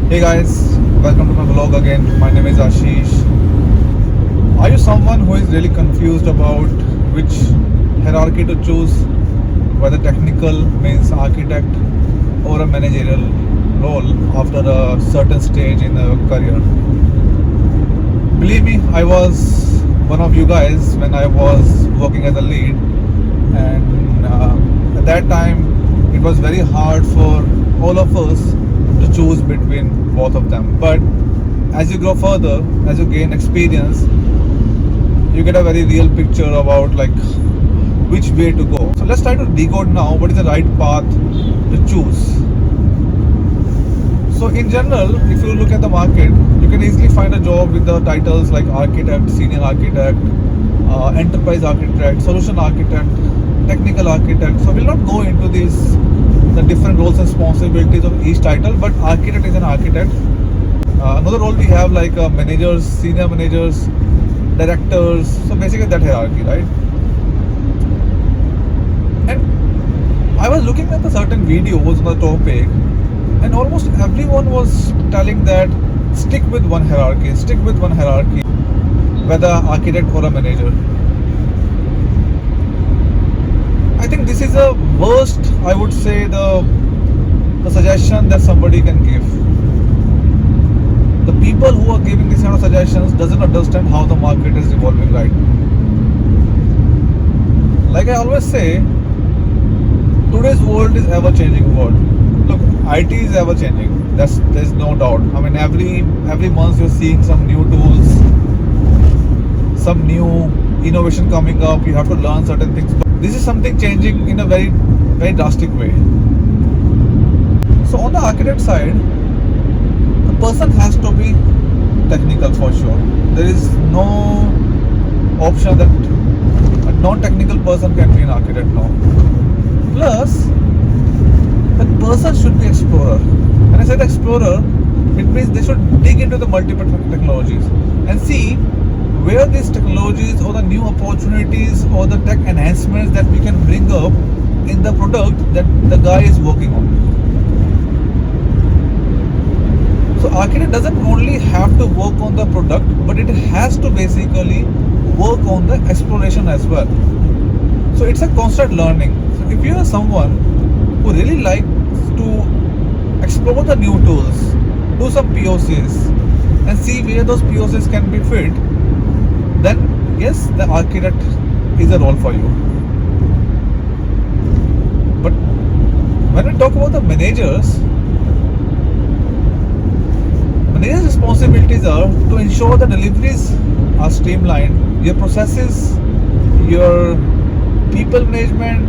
Hey guys, welcome to my vlog again. My name is Ashish. Are you someone who is really confused about which hierarchy to choose, whether technical means architect or a managerial role after a certain stage in a career? Believe me, I was one of you guys when I was working as a lead, and at that time it was very hard for all of us to choose between both of them. But as you grow further, as you gain experience, you get a very real picture about like which way to go. So let's try to decode now what is the right path to choose. So in general, if you look at the market, you can easily find a job with the titles like architect, senior architect, enterprise architect, solution architect, technical architect. So we'll not go into these the different roles and responsibilities of each title, but architect is an architect. Another role we have like managers, senior managers, directors. So basically that hierarchy, right? And I was looking at the certain videos on the topic, and almost everyone was telling that stick with one hierarchy, whether architect or a manager. I think this is the worst, I would say, the suggestion that somebody can give. The people who are giving these kind of suggestions doesn't understand how the market is evolving right. Like I always say, today's world is ever changing world. Look, IT is ever changing. There's no doubt. I mean, every month you're seeing some new tools, some new innovation coming up. You have to learn certain things. But this is something changing in a very very drastic way. So on the architect side, a person has to be technical for sure. There is no option that a non-technical person can be an architect now. Plus, that person should be explorer. When I said explorer, it means they should dig into the multiple technologies and see where these technologies or the new opportunities or the tech enhancements that we can bring up in the product that the guy is working on. So architect doesn't only have to work on the product, but it has to basically work on the exploration as well. So it's a constant learning. So if you are someone who really likes to explore the new tools, do some POCs and see where those POCs can be fit, then yes, the architect is a role for you. But when we talk about the managers responsibilities are to ensure the deliveries are streamlined, your processes, your people management,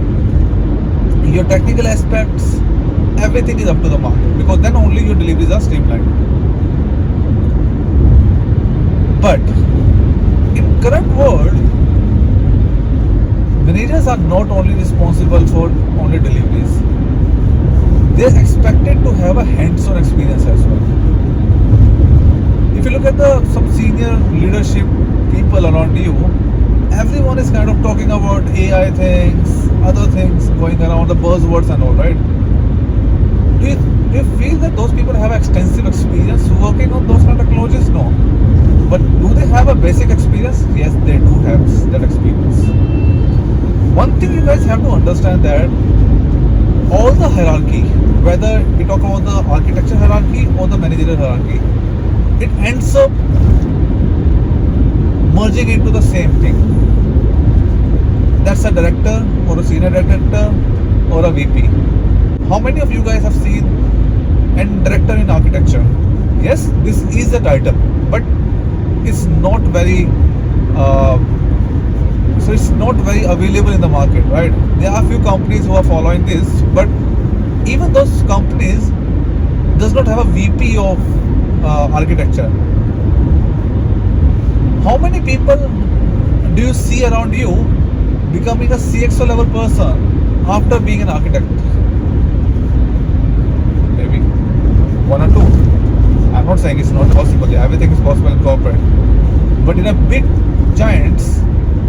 your technical aspects, everything is up to the mark, because then only your deliveries are streamlined. But in current world, managers are not only responsible for only deliveries, they are expected to have a hands-on experience as well. If you look at some senior leadership people around you, everyone is kind of talking about AI things, other things going around, the buzzwords and all, right? Do you feel that those people have extensive experience working on those kind of technologies? No. But do they have a basic experience? Yes, they do have that experience. One thing you guys have to understand that all the hierarchy, whether we talk about the architecture hierarchy or the managerial hierarchy, it ends up merging into the same thing. That's a director or a senior director or a VP. How many of you guys have seen a director in architecture? Yes, this is the title, but it's not very it's not very available in the market, right? There are a few companies who are following this, but even those companies does not have a VP of architecture. How many people do you see around you becoming a CXO level person after being an architect? Maybe one or two. I'm not saying it's not possible. Everything is possible in corporate. But in a big giants,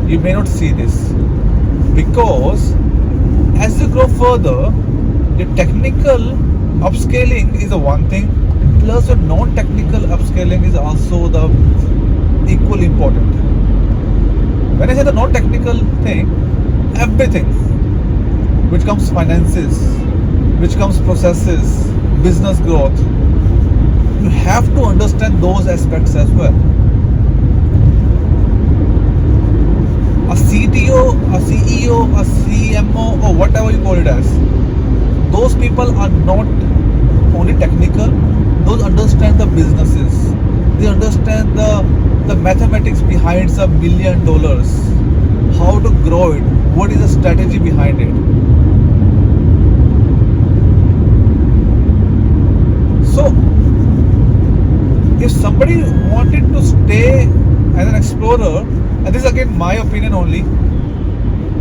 you may not see this, because as you grow further, the technical upscaling is a one thing, plus your scaling is also the equally important. When I say the non-technical thing, everything which comes finances, which comes processes, business growth, you have to understand those aspects as well. A CTO, a CEO, a CMO, or whatever you call it as, those people are not only technical, those understand the businesses. They understand the mathematics behind $1 million, how to grow it, what is the strategy behind it. So, if somebody wanted to stay as an explorer, and this is again my opinion only,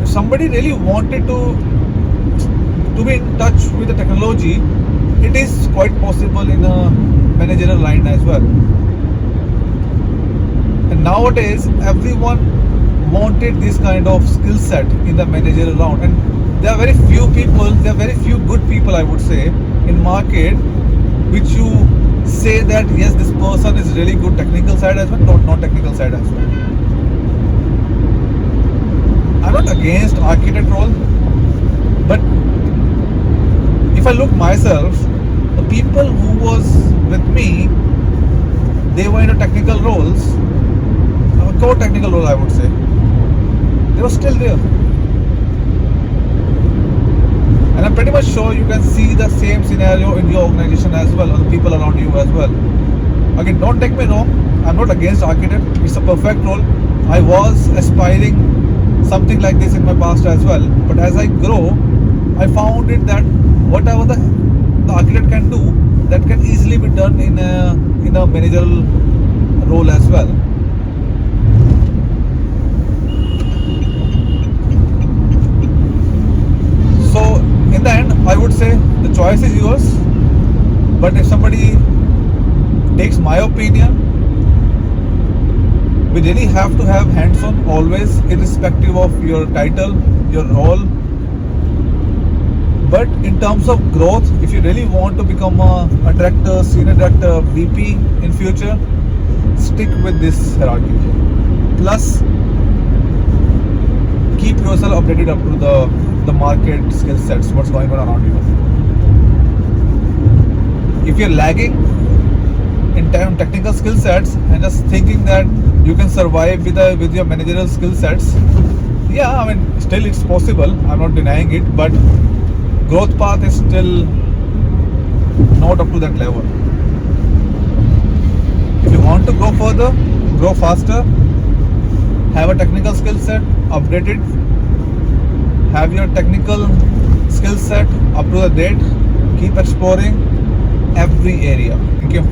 if somebody really wanted to be in touch with the technology, it is quite possible in a managerial line as well. And nowadays, everyone wanted this kind of skill set in the managerial round, and there are very few people, there are very few good people, I would say, in market, which you say that yes, this person is really good technical side as well, not non-technical side as well. I'm not against architect role, but if I look myself, the people who was with me, they were in a technical roles, a core technical role, I would say. They were still there. And I'm pretty much sure you can see the same scenario in your organization as well, or the people around you as well. Again, don't take me wrong, I'm not against architect, it's a perfect role. I was aspiring something like this in my past as well, but as I grow, I found it that whatever the architect can do, that can easily be done in a managerial role as well. So in the end, I would say the choice is yours, but if somebody takes my opinion, we really have to have hands-on always, irrespective of your title, your role. But in terms of growth, if you really want to become a director, senior director, VP in future, stick with this hierarchy. Plus, keep yourself updated up to the market skill sets, what's going on around you. If you're lagging in technical skill sets and just thinking that you can survive with your managerial skill sets, yeah, I mean, still it's possible, I'm not denying it, but growth path is still not up to that level. If you want to go further, grow faster, have a technical skill set, update it, have your technical skill set up to the date, keep exploring every area. Thank you.